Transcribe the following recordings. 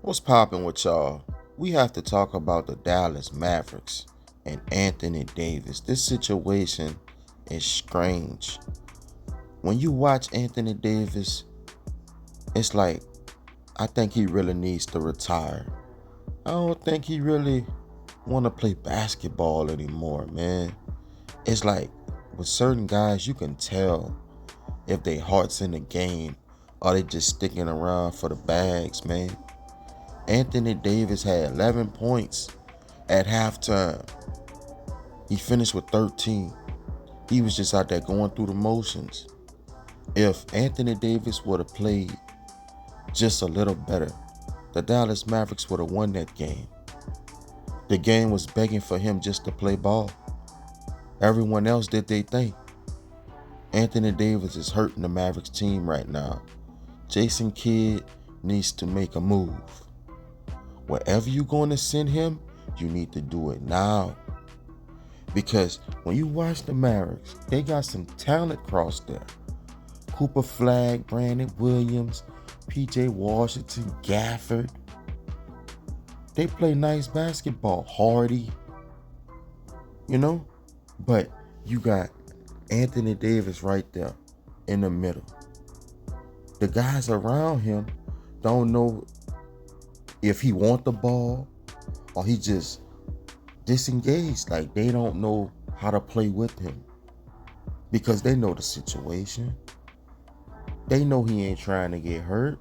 What's poppin' with y'all? We have to talk about the Dallas Mavericks and Anthony Davis. This situation is strange. When you watch Anthony Davis, it's like, I think he really needs to retire. I don't think he really want to play basketball anymore, man. It's like, with certain guys, you can tell if their heart's in the game or they just sticking around for the bags, man. Anthony Davis had 11 points at halftime. He finished with 13. He was just out there going through the motions. If Anthony Davis would have played just a little better, the Dallas Mavericks would have won that game. The game was begging for him just to play ball. Everyone else did their thing. Anthony Davis is hurting the Mavericks team right now. Jason Kidd needs to make a move. Wherever you're going to send him, you need to do it now. Because when you watch the Mavericks, they got some talent across there. Cooper Flag, Brandon Williams, PJ Washington, Gafford. They play nice basketball. Hardy. But you got Anthony Davis right there in the middle. The guys around him don't know if he want the ball or he just disengaged. Like, they don't know how to play with him because they know the situation. They know he ain't trying to get hurt.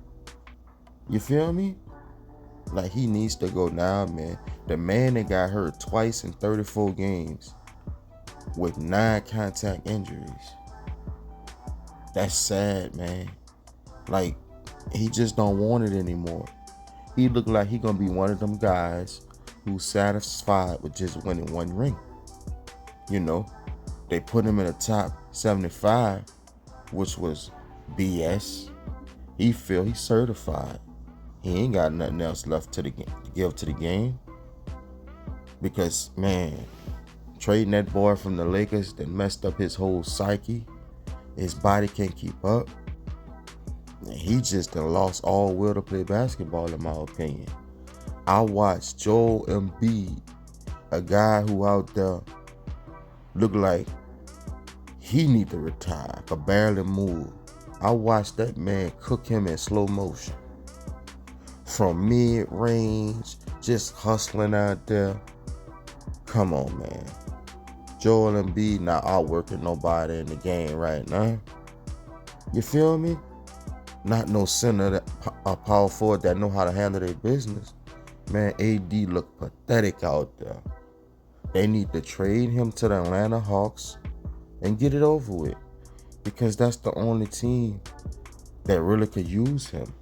You feel me? Like, he needs to go now, man. The man that got hurt twice in 34 games with 9 contact injuries. That's sad, man. Like, he just don't want it anymore. He look like he gonna be one of them guys who's satisfied with just winning one ring. They put him in the top 75, which was BS. He feel he's certified. He ain't got nothing else left to give to the game. Because, man, trading that boy from the Lakers that messed up his whole psyche. His body can't keep up. He just done lost all will to play basketball, in my opinion. I watched Joel Embiid, a guy who out there look like he need to retire, could barely move. I watched that man cook him in slow motion. From mid-range, just hustling out there. Come on, man. Joel Embiid not outworking nobody in the game right now. You feel me? Not no center, a power forward that know how to handle their business. Man, AD look pathetic out there. They need to trade him to the Atlanta Hawks and get it over with. Because that's the only team that really could use him.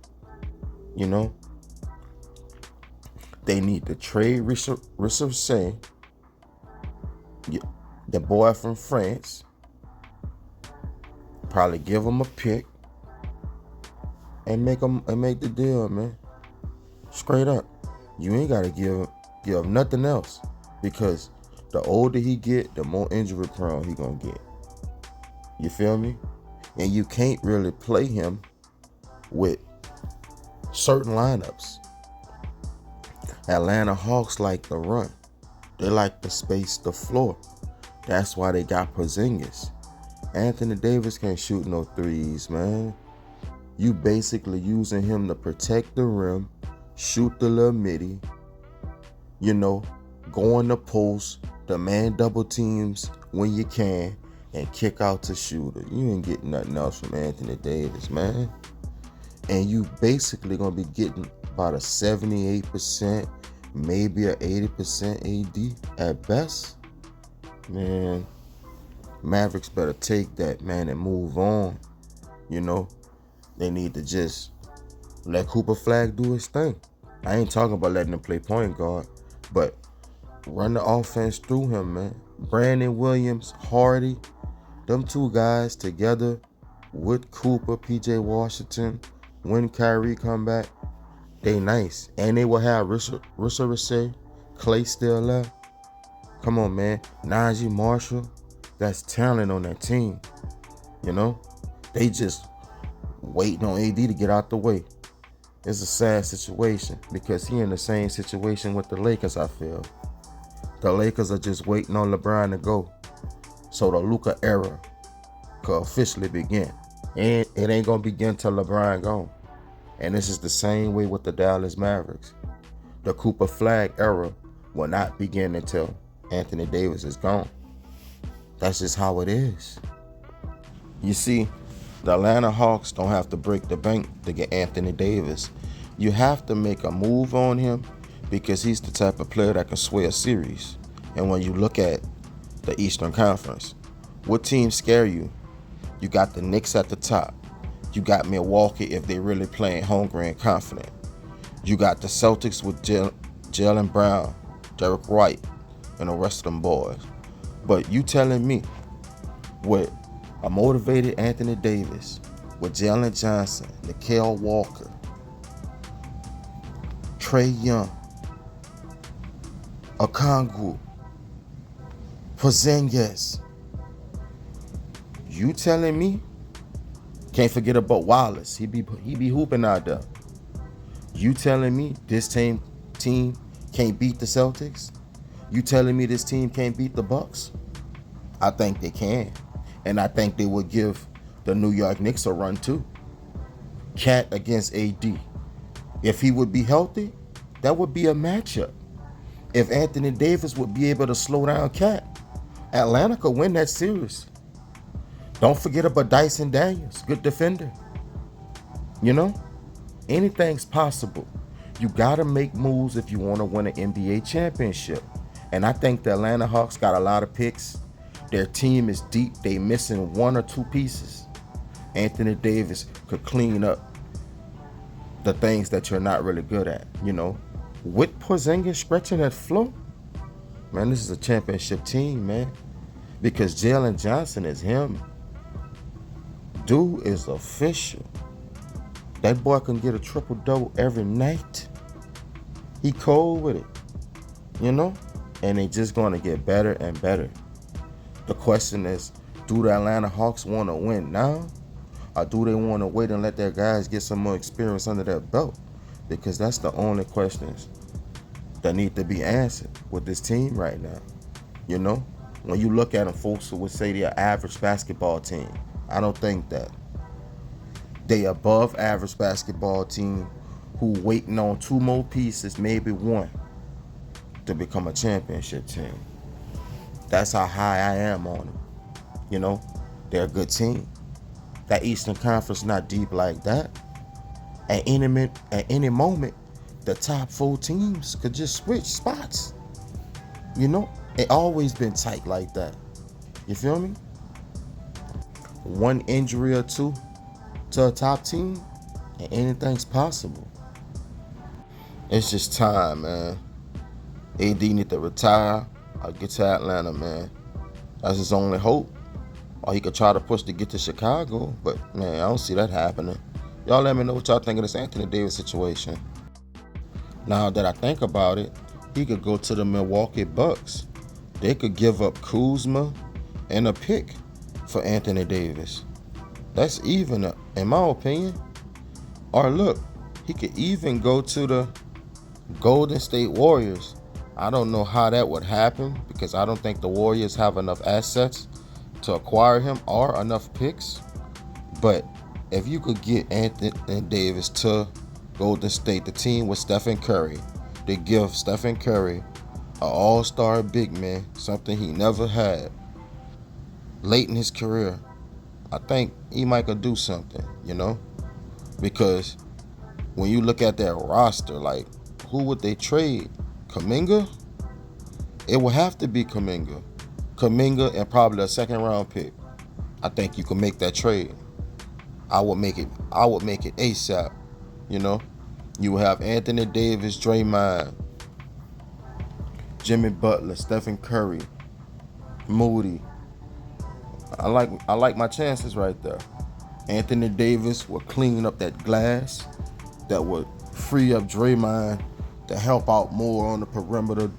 They need to trade Richardson, the boy from France. Probably give him a pick. And make the deal, man. Straight up. You ain't gotta give nothing else. Because the older he get, the more injury prone he gonna get. You feel me? And you can't really play him with certain lineups. Atlanta Hawks like to run. They like to space the floor. That's why they got Porzingis. Anthony Davis can't shoot no threes, man. You basically using him to protect the rim, shoot the little midi, go in the post, demand double teams when you can, and kick out to shooter. You ain't getting nothing else from Anthony Davis, man. And you basically gonna be getting about a 78%, maybe a 80% AD at best. Man, Mavericks better take that, man, and move on. They need to just let Cooper Flag do his thing. I ain't talking about letting him play point guard, but run the offense through him, man. Brandon Williams, Hardy, them two guys together with Cooper, PJ Washington, when Kyrie come back, they nice. And they will have Richardson, Clay still left. Come on, man. Najee Marshall, that's talent on that team. They just waiting on AD to get out the way. It's a sad situation because he in the same situation with the Lakers, I feel. The Lakers are just waiting on LeBron to go so the Luka era could officially begin. And it ain't going to begin till LeBron gone. And this is the same way with the Dallas Mavericks. The Cooper Flag era will not begin until Anthony Davis is gone. That's just how it is. You see, the Atlanta Hawks don't have to break the bank to get Anthony Davis. You have to make a move on him because he's the type of player that can sway a series. And when you look at the Eastern Conference, what teams scare you? You got the Knicks at the top. You got Milwaukee if they really playing hungry and confident. You got the Celtics with Jaylen Brown, Derek White, and the rest of them boys. But you telling me with a motivated Anthony Davis, with Jalen Johnson, Nickeil Walker, Trae Young, Okongwu, Porzingis, you telling me? Can't forget about Wallace. He be hooping out there. You telling me this team can't beat the Celtics? You telling me this team can't beat the Bucks? I think they can. And I think they would give the New York Knicks a run too. Cat against AD. If he would be healthy, that would be a matchup. If Anthony Davis would be able to slow down Cat, Atlanta could win that series. Don't forget about Dyson Daniels, good defender. You know, anything's possible. You gotta make moves if you want to win an NBA championship. And I think the Atlanta Hawks got a lot of picks. Their team is deep. They missing one or two pieces. Anthony Davis could clean up the things that you're not really good at, you know. With Porzingis stretching that flow, man, this is a championship team, man. Because Jalen Johnson is him. Dude is official. That boy can get a triple-double every night. He cold with it, you know? And they just going to get better and better. The question is, do the Atlanta Hawks want to win now? Or do they want to wait and let their guys get some more experience under their belt? Because that's the only questions that need to be answered with this team right now. You know? When you look at them, folks who would say they're an average basketball team. I don't think that. They above average basketball team who waiting on two more pieces, maybe one, to become a championship team. That's how high I am on them. You know, they're a good team. That Eastern Conference not deep like that. At any moment, the top four teams could just switch spots. You know, it always been tight like that. You feel me? One injury or two to a top team, and anything's possible. It's just time, man. AD need to retire or get to Atlanta, man. That's his only hope. Or he could try to push to get to Chicago, but man, I don't see that happening. Y'all let me know what y'all think of this Anthony Davis situation. Now that I think about it, he could go to the Milwaukee Bucks. They could give up Kuzma and a pick for Anthony Davis. That's even, in my opinion. Or look, he could even go to the Golden State Warriors. I don't know how that would happen because I don't think the Warriors have enough assets to acquire him or enough picks. But if you could get Anthony Davis to Golden State, the team with Stephen Curry, they give Stephen Curry an all-star big man, something he never had late in his career. I think he might could do something, you know? Because when you look at that roster, like, who would they trade? Kuminga? It would have to be Kuminga. Kuminga and probably a second-round pick. I think you can make that trade. I would make it ASAP, you know? You would have Anthony Davis, Draymond, Jimmy Butler, Stephen Curry, Moody. I like my chances right there. Anthony Davis will clean up that glass, that would free up Draymond to help out more on the perimeter,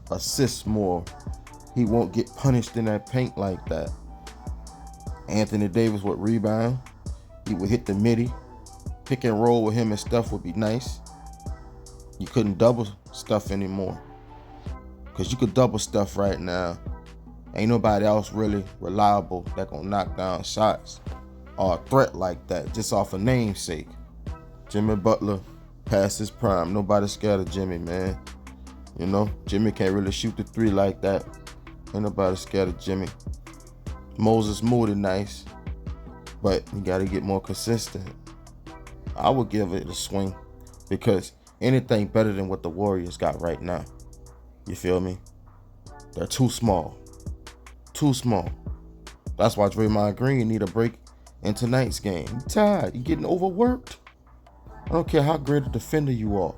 assist more. He won't get punished in that paint like that. Anthony Davis would rebound. He would hit the midi. pick and roll with him and Steph would be nice. You couldn't double Steph anymore. Because you could double Steph right now. Ain't nobody else really reliable that gonna knock down shots or a threat like that just off a namesake. Jimmy Butler past his prime. Nobody's scared of Jimmy, man. You know, Jimmy can't really shoot the three like that. Ain't nobody scared of Jimmy. Moses Moody nice, but you got to get more consistent. I would give it a swing because anything better than what the Warriors got right now. You feel me? They're too small. Too small. That's why Draymond Green need a break in tonight's game. You tired. You getting overworked. I don't care how great a defender you are.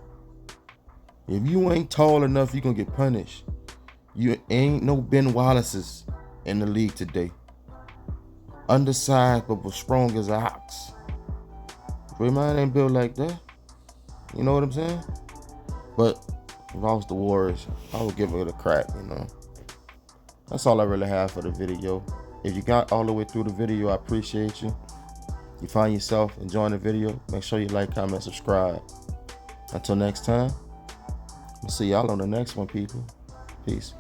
If you ain't tall enough, you're going to get punished. You ain't no Ben Wallace's in the league today. Undersized, but was strong as an ox. Draymond ain't built like that. You know what I'm saying? But if I was the Warriors, I would give it a crack, you know. That's all I really have for the video. If you got all the way through the video, I appreciate you. You find yourself enjoying the video, make sure you like, comment, subscribe. Until next time, I'll see y'all on the next one, people. Peace.